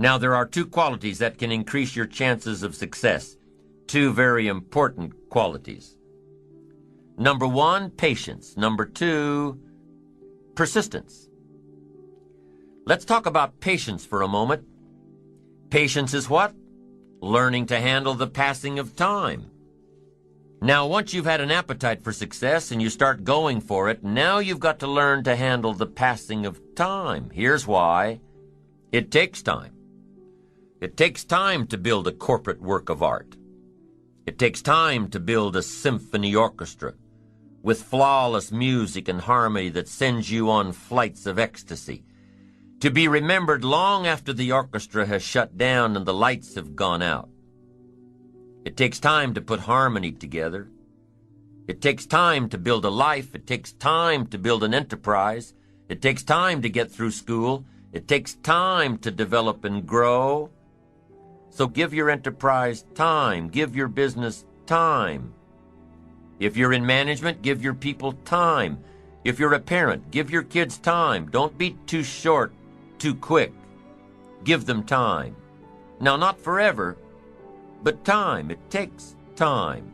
Now, there are two qualities that can increase your chances of success. Two very important qualities. Number one, patience. Number two, persistence. Let's talk about patience for a moment. Patience is what? Learning to handle the passing of time. Now, once you've had an appetite for success and you start going for it, now you've got to learn to handle the passing of time. Here's why. It takes time. It takes time to build a corporate work of art. It takes time to build a symphony orchestra with flawless music and harmony that sends you on flights of ecstasy, to be remembered long after the orchestra has shut down and the lights have gone out. It takes time to put harmony together. It takes time to build a life. It takes time to build an enterprise. It takes time to get through school. It takes time to develop and grow. So give your enterprise time. Give your business time. If you're in management, give your people time. If you're a parent, give your kids time. Don't be too short, too quick. Give them time. Now, not forever, but time. It takes time.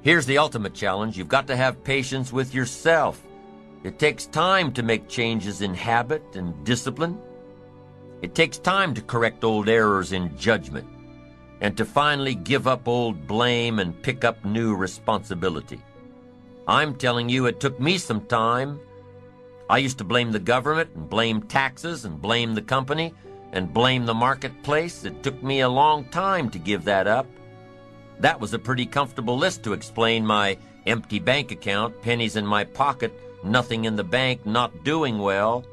Here's the ultimate challenge. You've got to have patience with yourself. It takes time to make changes in habit and discipline. It takes time to correct old errors in judgment and to finally give up old blame and pick up new responsibility. I'm telling you, it took me some time. I used to blame the government and blame taxes and blame the company and blame the marketplace. It took me a long time to give that up. That was a pretty comfortable list to explain my empty bank account, pennies in my pocket, nothing in the bank, not doing well,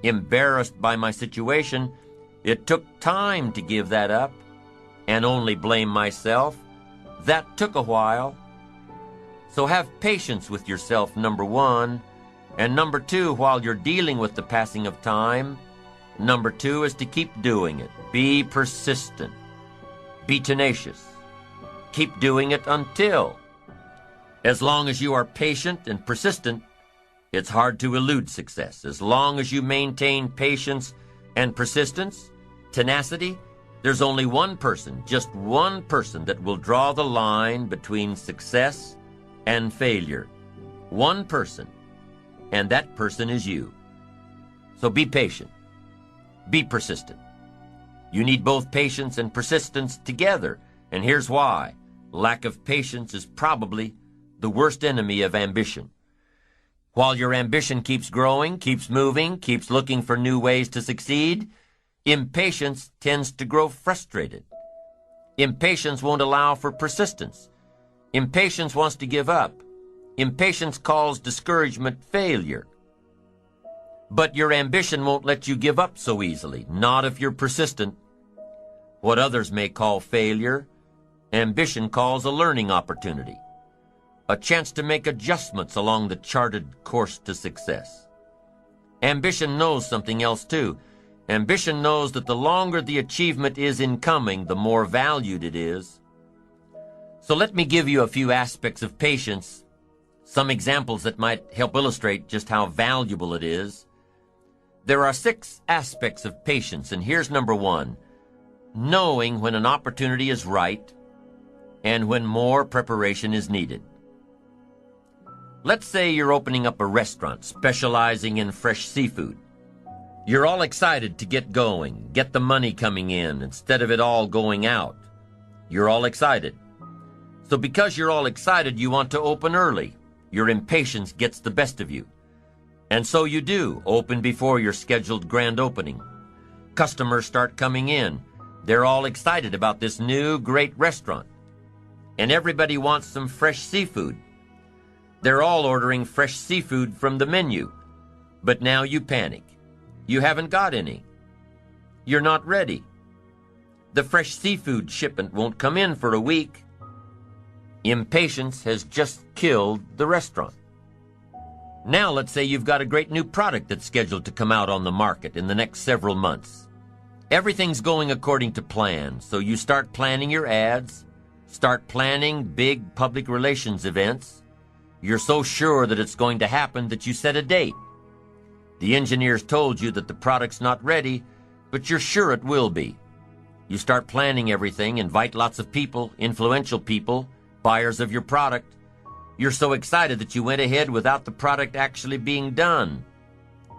embarrassed by my situation. It took time to give that up and only blame myself. That took a while. So have patience with yourself, number one. And number two, while you're dealing with the passing of time, number two is to keep doing it. Be persistent. Be tenacious. Keep doing it until. As long as you are patient and persistent, it's hard to elude success. As long as you maintain patience and persistence, tenacity, there's only one person, just one person, that will draw the line between success and failure. One person, and that person is you. So be patient. Be persistent. You need both patience and persistence together, and here's why. Lack of patience is probably the worst enemy of ambition. While your ambition keeps growing, keeps moving, keeps looking for new ways to succeed, impatience tends to grow frustrated. Impatience won't allow for persistence. Impatience wants to give up. Impatience calls discouragement failure. But your ambition won't let you give up so easily, not if you're persistent. What others may call failure, ambition calls a learning opportunity, a chance to make adjustments along the charted course to success. Ambition knows something else too. Ambition knows that the longer the achievement is in coming, the more valued it is. So let me give you a few aspects of patience, some examples that might help illustrate just how valuable it is. There are 6 aspects of patience, and here's number 1. Knowing when an opportunity is right and when more preparation is needed. Let's say you're opening up a restaurant specializing in fresh seafood. You're all excited to get going, get the money coming in instead of it all going out. You're all excited. So because you're all excited, you want to open early. Your impatience gets the best of you. And so you do, open before your scheduled grand opening. Customers start coming in. They're all excited about this new great restaurant. And everybody wants some fresh seafood. They're all ordering fresh seafood from the menu. But now you panic. You haven't got any. You're not ready. The fresh seafood shipment won't come in for a week. Impatience has just killed the restaurant. Now let's say you've got a great new product that's scheduled to come out on the market in the next several months. Everything's going according to plan, so you start planning your ads, start planning big public relations events. You're so sure that it's going to happen that you set a date. The engineers told you that the product's not ready, but you're sure it will be. You start planning everything, invite lots of people, influential people, buyers of your product. You're so excited that you went ahead without the product actually being done.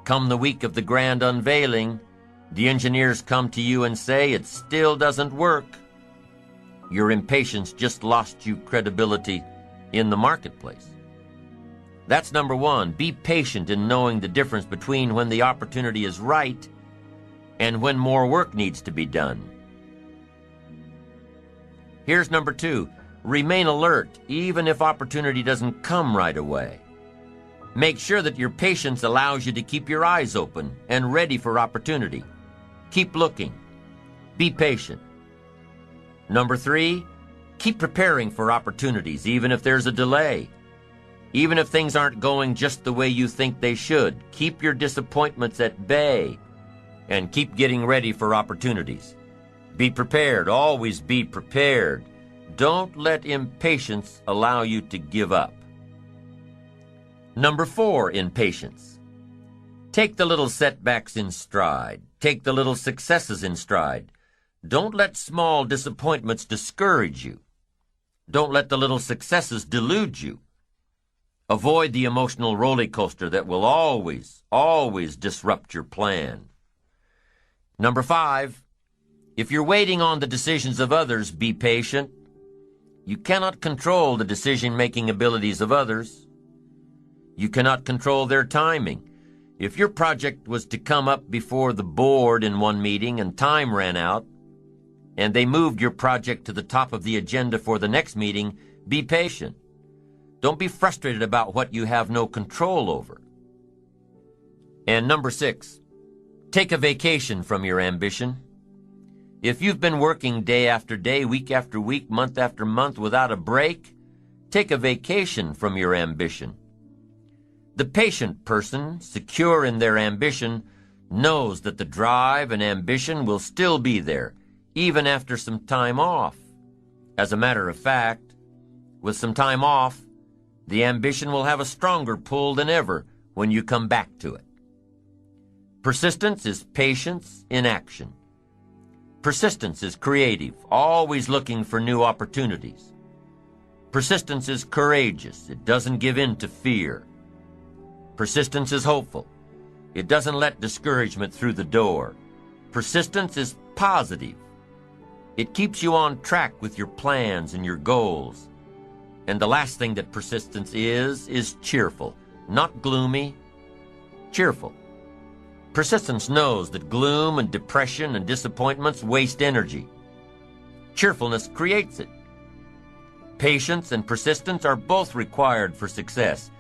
Come the week of the grand unveiling, the engineers come to you and say it still doesn't work. Your impatience just lost you credibility in the marketplace. That's number one. Be patient in knowing the difference between when the opportunity is right and when more work needs to be done. Here's number two. Remain alert, even if opportunity doesn't come right away. Make sure that your patience allows you to keep your eyes open and ready for opportunity. Keep looking. Be patient. Number three, keep preparing for opportunities, even if there's a delay. Even if things aren't going just the way you think they should, keep your disappointments at bay and keep getting ready for opportunities. Be prepared. Always be prepared. Don't let impatience allow you to give up. Number four in patience. Take the little setbacks in stride. Take the little successes in stride. Don't let small disappointments discourage you. Don't let the little successes delude you. Avoid the emotional roller coaster that will always disrupt your plan. Number five, if you're waiting on the decisions of others, be patient. You cannot control the decision-making abilities of others. You cannot control their timing. If your project was to come up before the board in one meeting and time ran out, and they moved your project to the top of the agenda for the next meeting, be patient. Don't be frustrated about what you have no control over. And number six, take a vacation from your ambition. If you've been working day after day, week after week, month after month without a break, take a vacation from your ambition. The patient person, secure in their ambition, knows that the drive and ambition will still be there, even after some time off. As a matter of fact, with some time off, the ambition will have a stronger pull than ever when you come back to it. Persistence is patience in action. Persistence is creative, always looking for new opportunities. Persistence is courageous. It doesn't give in to fear. Persistence is hopeful. It doesn't let discouragement through the door. Persistence is positive. It keeps you on track with your plans and your goals. And the last thing that persistence is cheerful, not gloomy, cheerful. Persistence knows that gloom and depression and disappointments waste energy. Cheerfulness creates it. Patience and persistence are both required for success.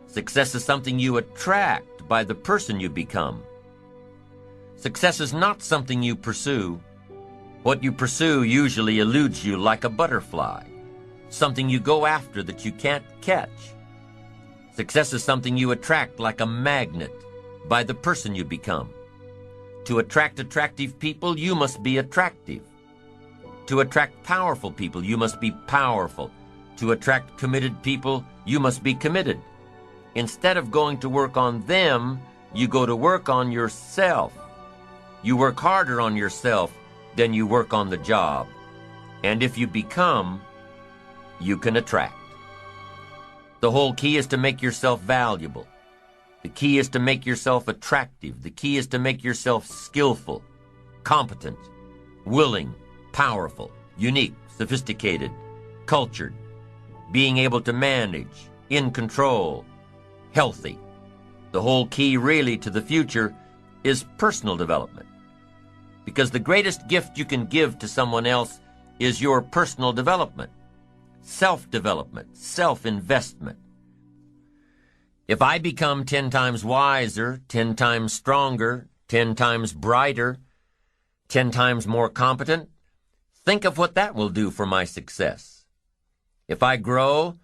Success is something you attract by the person you become. Success is not something you pursue. What you pursue usually eludes you like a butterfly, something you go after that you can't catch. Success is something you attract like a magnet by the person you become. To attract attractive people, you must be attractive. To attract powerful people, you must be powerful. To attract committed people, you must be committed. Instead of going to work on them, you go to work on yourself. You work harder on yourself than you work on the job. And if you become, you can attract. The whole key is to make yourself valuable. The key is to make yourself attractive. The key is to make yourself skillful, competent, willing, powerful, unique, sophisticated, cultured, being able to manage, in control, healthy. The whole key really to the future is personal development. Because the greatest gift you can give to someone else is your personal development, self-development, self-investment. If I become 10 times wiser, 10 times stronger, 10 times brighter, 10 times more competent, think of what that will do for my success. If I grow,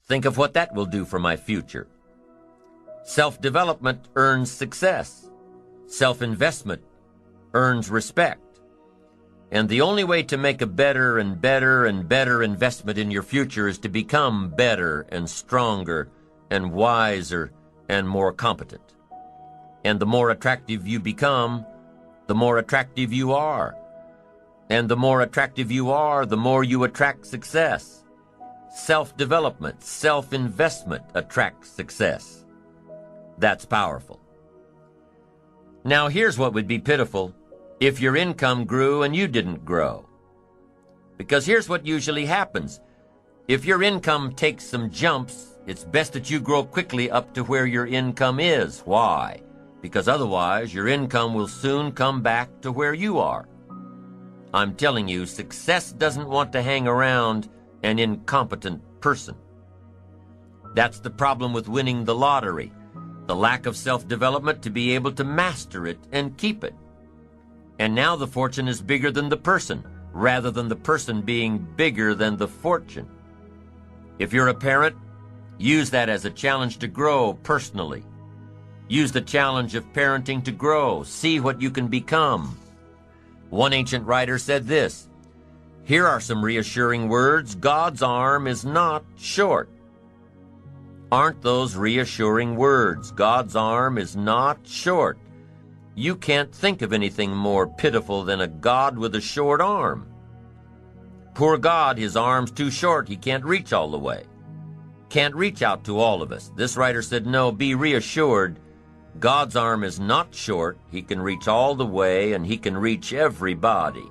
think of what that will do for my future. Self-development earns success. Self-investment earns respect. And the only way to make a better and better and better investment in your future is to become better and stronger and wiser and more competent. And the more attractive you become, the more attractive you are. And the more attractive you are, the more you attract success. Self-development, self-investment attracts success. That's powerful. Now here's what would be pitiful if your income grew and you didn't grow. Because here's what usually happens. If your income takes some jumps, it's best that you grow quickly up to where your income is. Why? Because otherwise your income will soon come back to where you are. I'm telling you, success doesn't want to hang around an incompetent person. That's the problem with winning the lottery, the lack of self-development to be able to master it and keep it. And now the fortune is bigger than the person, rather than the person being bigger than the fortune. If you're a parent, use that as a challenge to grow personally. Use the challenge of parenting to grow. See what you can become. One ancient writer said this, "Here are some reassuring words. God's arm is not short." Aren't those reassuring words? God's arm is not short. You can't think of anything more pitiful than a God with a short arm. Poor God, his arm's too short. He can't reach all the way. Can't reach out to all of us. This writer said, no, be reassured. God's arm is not short. He can reach all the way, and he can reach everybody.